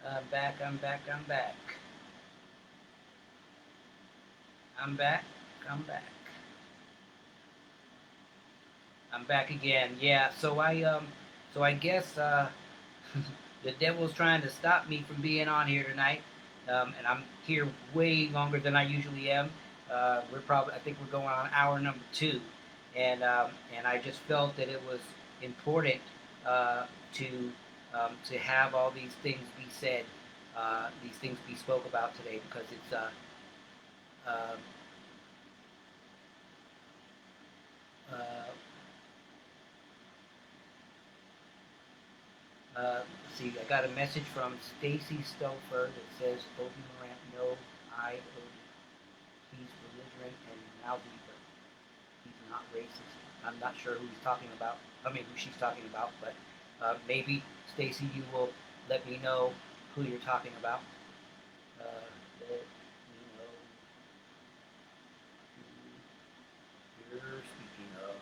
I'm back, I'm back, I'm back. I'm back, I'm back. I'm back again. Yeah, so I guess the devil's trying to stop me from being on here tonight. And I'm here way longer than I usually am. I think we're going on hour number two. And I just felt that it was important uh, to have all these things be said, these things be spoke about today because uh, uh, see, I got a message from Stacy Stouffer that says Obi Morant, no, he's belligerent and mouthy, but he's not racist. I'm not sure who he's talking about. I mean, who she's talking about, but maybe Stacy, you will let me know who you're talking about. Let me know who you're speaking of.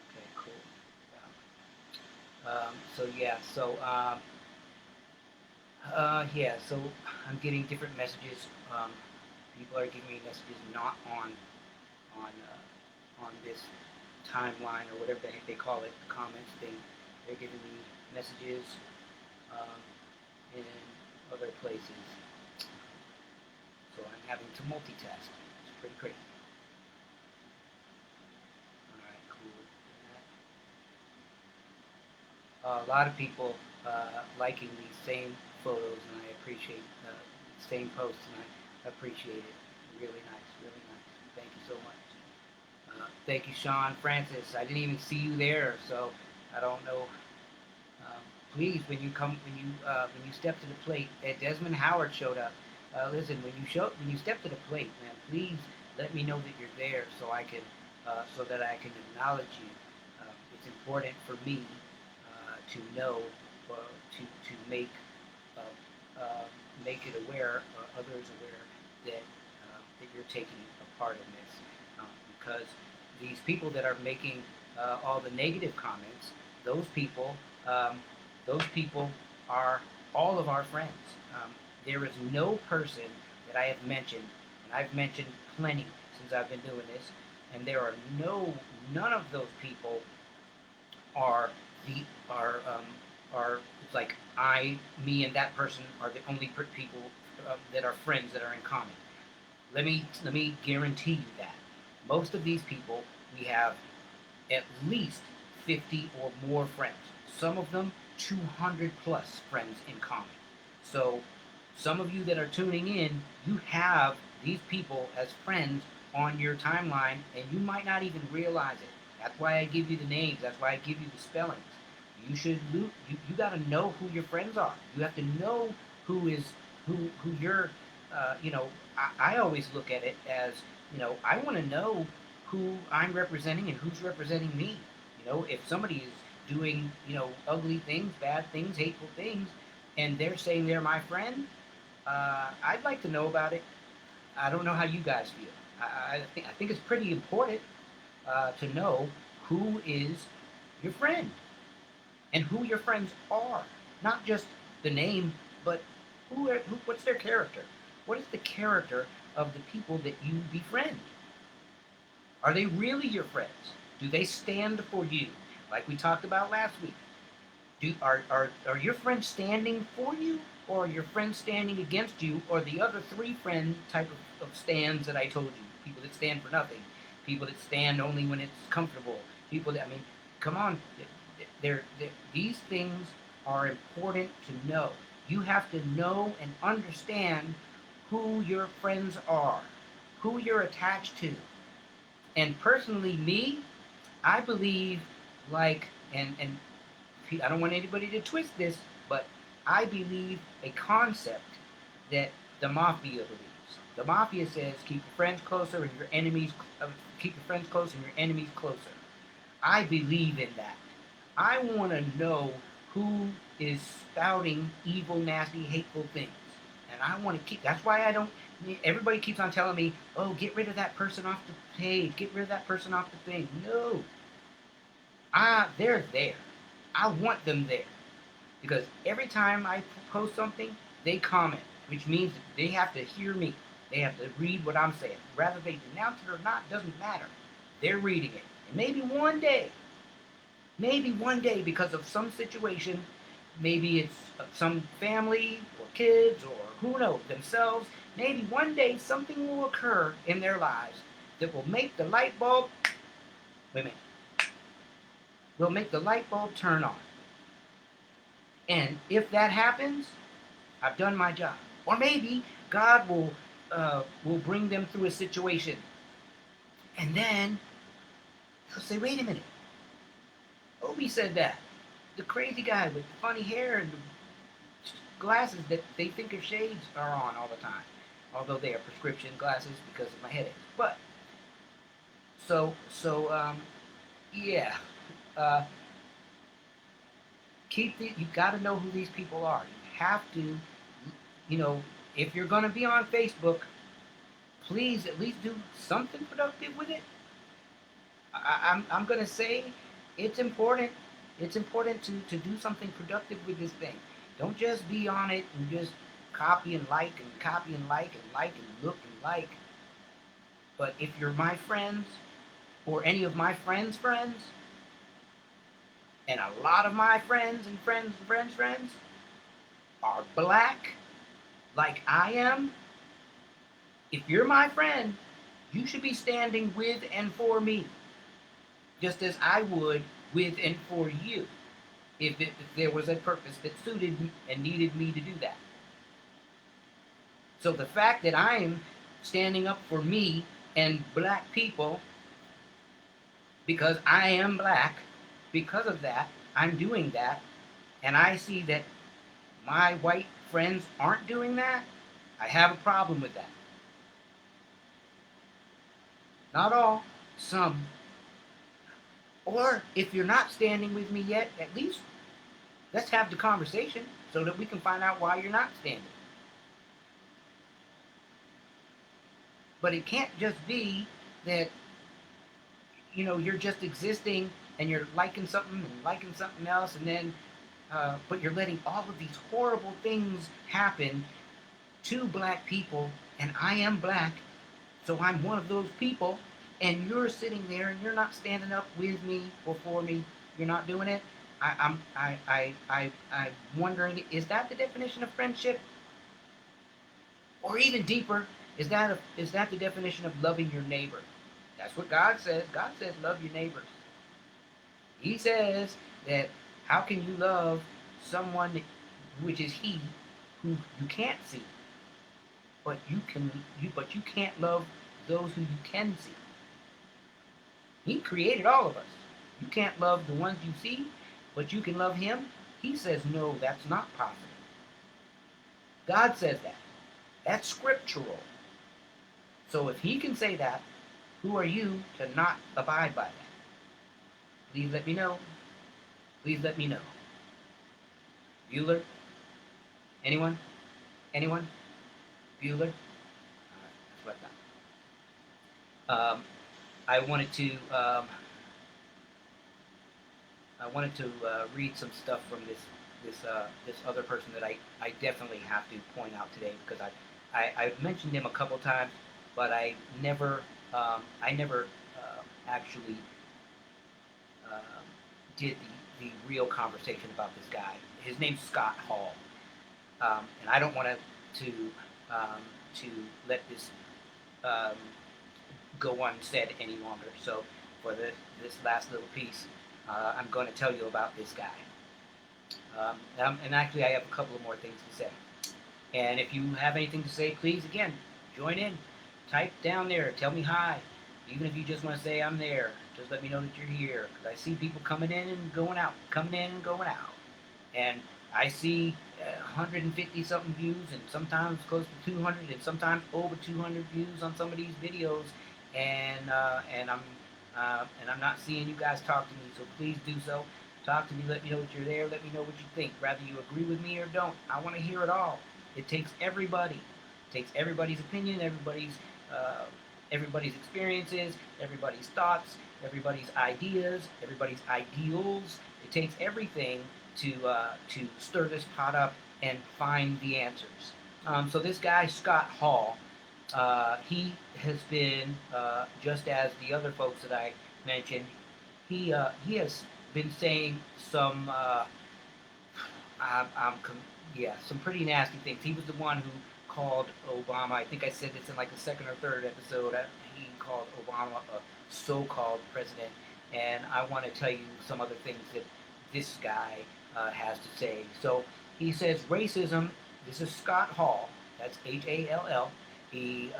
Okay, cool. So yeah, yeah, so I'm getting different messages. People are giving me messages not on this timeline or whatever the heck they call it, the comments thing. They're giving me messages um, in other places, so I'm having to multitask. It's pretty crazy. All right, cool. A lot of people liking these same photos, and I appreciate same posts, and I appreciate it. Really nice, really nice. Thank you so much. Thank you, Sean Francis. I didn't even see you there, so I don't know. Um, Please, when you step to the plate, Desmond Howard showed up. Listen, when you step to the plate, man, please let me know that you're there so that I can acknowledge you. It's important for me to know, to uh, uh, make it aware, others aware that you're taking a part in this, because these people that are making all the negative comments, those people, um, those people are all of our friends. There is no person that I have mentioned, and I've mentioned plenty since I've been doing this, and there are none of those people are the are it's like me, and that person are the only people that are friends that are in common. Let me guarantee you that most of these people we have at least 50 or more friends. Some of them 200 plus friends in common. So some of you that are tuning in, you have these people as friends on your timeline, and you might not even realize it. That's why I give you the names. That's why I give you the spellings. You got to know who your friends are. You have to know who is who you're. You know, I always look at it as, I want to know who I'm representing and who's representing me. If somebody is doing, ugly things, bad things, hateful things, and they're saying they're my friend, I'd like to know about it. I don't know how you guys feel. I think it's pretty important to know who is your friend and who your friends are. Not just the name, but what's their character? What is the character of the people that you befriend? Are they really your friends? Do they stand for you? Like we talked about last week. Are your friends standing for you, or are your friends standing against you, or the other three friend type of stands that I told you? People that stand for nothing, people that stand only when it's comfortable, people that, I mean, come on, these things are important to know. You have to know and understand who your friends are, who you're attached to. And personally, me, I believe, like, and I don't want anybody to twist this, but I believe a concept that the mafia believes. The mafia says keep your friends closer and your enemies keep your friends close and your enemies closer. I believe in that. I want to know who is spouting evil, nasty, hateful things, and I want to keep. That's why I don't. Everybody keeps on telling me, oh, get rid of that person off the page, get rid of that person off the thing. No, they're there. I want them there because every time I post something, they comment, which means they have to hear me. They have to read what I'm saying. Whether they denounce it or not doesn't matter. They're reading it. And maybe one day, because of some situation, maybe it's some family or kids or who knows, themselves, maybe one day something will occur in their lives that will make the light bulb, wait a minute, will make the light bulb turn on. And if that happens, I've done my job. Or maybe God will bring them through a situation, and then he'll say, "Wait a minute, Obi said that. The crazy guy with the funny hair and the glasses that they think are shades are on all the time, although they are prescription glasses because of my headaches." But yeah. Uh, you got to know who these people are. You have to, if you're going to be on Facebook, please at least do something productive with it. I'm going to say it's important. It's important to do something productive with this thing. Don't just be on it and just copy and like and copy and like and like and look and like. But if you're my friends or any of my friends' friends, and a lot of my friends and friends are black, like I am, if you're my friend, you should be standing with and for me, just as I would with and for you, if there was a purpose that suited me and needed me to do that. So the fact that I am standing up for me and black people, because I am black, because of that, I'm doing that, and I see that my white friends aren't doing that, I have a problem with that. Not all, some. Or if you're not standing with me yet, at least let's have the conversation so that we can find out why you're not standing. But it can't just be that, you're just existing and you're liking something and liking something else, and then, but you're letting all of these horrible things happen to black people, and I am black, so I'm one of those people, and you're sitting there and you're not standing up with me or for me. You're not doing it. I'm wondering, is that the definition of friendship? Or even deeper, is that the definition of loving your neighbor? That's what God says. God says love your neighbors. He says that how can you love someone which is he who you can't see, but you can't love those who you can see. He created all of us. You can't love the ones you see, but you can love him. He says no, that's not possible. God says that. That's scriptural. So if he can say that, who are you to not abide by that? Please let me know. Please let me know. Bueller? Anyone? Anyone? Bueller? That's what I thought. I wanted to read some stuff from this other person that I definitely have to point out today, because I've mentioned him a couple times, but I never actually did the real conversation about this guy. His name's Scott Hall, and I don't want to let this go unsaid any longer. So for this last little piece, I'm going to tell you about this guy. And actually, I have a couple of more things to say. And if you have anything to say, please, again, join in. Type down there. Tell me hi. Even if you just want to say I'm there, just let me know that you're here. Because I see people coming in and going out, coming in and going out. And I see 150-something views, and sometimes close to 200, and sometimes over 200 views on some of these videos. And I'm not seeing you guys talk to me, so please do so. Talk to me, let me know that you're there, let me know what you think. Whether you agree with me or don't, I want to hear it all. It takes everybody. takes everybody's opinion, uh, everybody's experiences, everybody's thoughts, everybody's ideas, everybody's ideals. It takes everything to stir this pot up and find the answers. So this guy Scott Hall, he has been just as the other folks that I mentioned. He has been saying some I'm yeah, some pretty nasty things. He was the one who called Obama. I think I said this in like the second or third episode. He called Obama a so-called president, and I want to tell you some other things that this guy has to say. So he says racism. This is Scott Hall. That's Hall. He's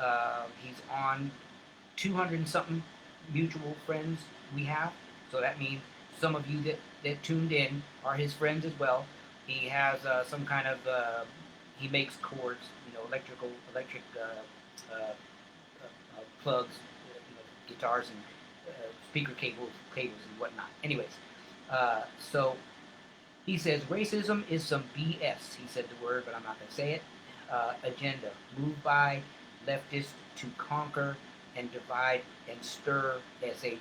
on 200 and something mutual friends we have. So that means some of you that tuned in are his friends as well. He has some kind of he makes cords, electric plugs, guitars and speaker cables and whatnot. Anyways, so he says racism is some BS. He said the word, but I'm not going to say it. Agenda moved by leftists to conquer and divide and stir shit.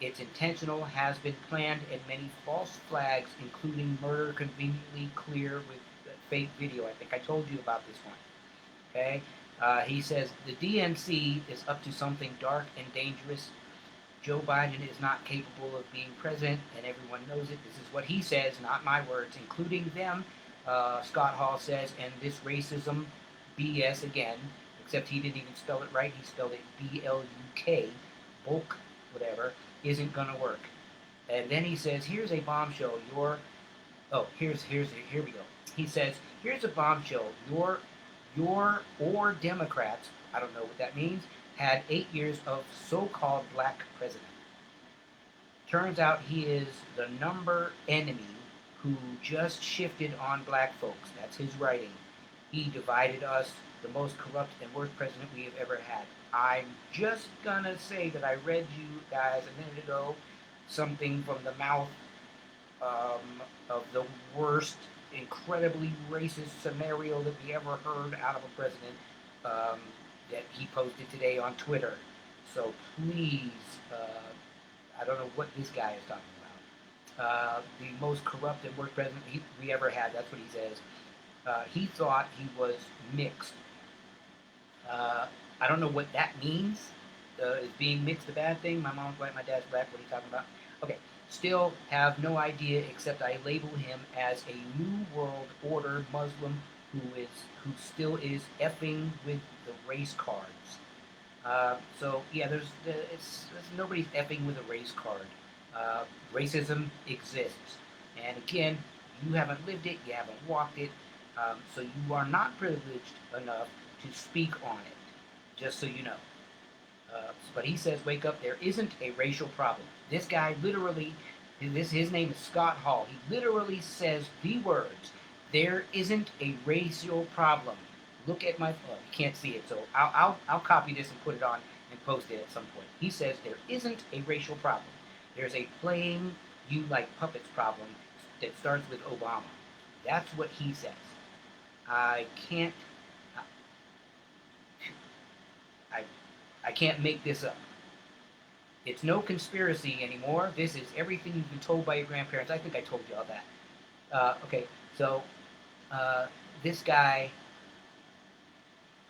It's intentional, has been planned, and many false flags, including murder conveniently clear with fake video. I think I told you about this one. Okay? He says the DNC is up to something dark and dangerous. Joe Biden is not capable of being president, and everyone knows it. This is what he says, not my words, including them. Scott Hall says, and this racism BS again, except he didn't even spell it right. He spelled it B-L-U-K, bulk, whatever, isn't going to work. And then he says, here's a bombshell. Here we go. He says, here's a bombshell. Or Democrats, I don't know what that means, had 8 years of so-called black president. Turns out he is the number enemy who just shifted on black folks. That's his writing. He divided us, the most corrupt and worst president we have ever had. I'm just gonna say that I read you guys a minute ago something from the mouth of the worst, incredibly racist scenario that we ever heard out of a president that he posted today on Twitter. So please, I don't know what this guy is talking about. The most corrupt and worst president we ever had, that's what he says. He thought he was mixed. I don't know what that means. Is being mixed a bad thing? My mom's white, my dad's black. What are you talking about? Okay. Still have no idea, except I label him as a New World Order Muslim who still is effing with the race cards. So yeah, it's nobody's effing with a race card. Racism exists, and again, you haven't lived it, you haven't walked it, so you are not privileged enough to speak on it. Just so you know. But he says, wake up, there isn't a racial problem. This guy literally, his name is Scott Hall. He literally says the words, there isn't a racial problem. Look at my, you can't see it, so I'll copy this and put it on and post it at some point. He says there isn't a racial problem. There's a playing you like puppets problem that starts with Obama. That's what he says. I can't make this up. It's no conspiracy anymore. This is everything you've been told by your grandparents. I think I told you all that. Okay, so this guy,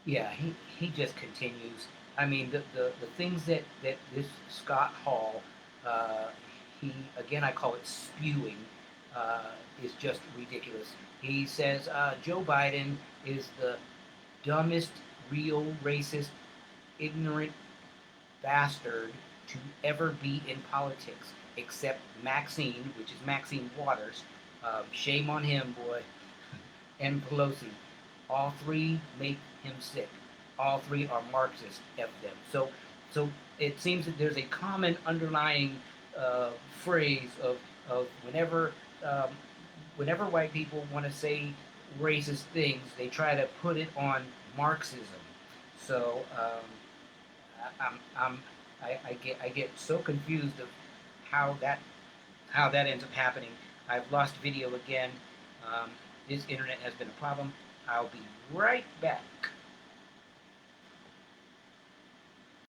yeah, he just continues. I mean, the things that this Scott Hall, I call it spewing, is just ridiculous. He says Joe Biden is the dumbest, real racist, ignorant bastard to ever be in politics, except Maxine, which is Maxine Waters. Shame on him, boy. And Pelosi. All three make him sick. All three are Marxist, F them. So it seems that there's a common underlying phrase of whenever white people want to say racist things, they try to put it on Marxism. So I get so confused of how that ends up happening. I've lost video again. This internet has been a problem. I'll be right back.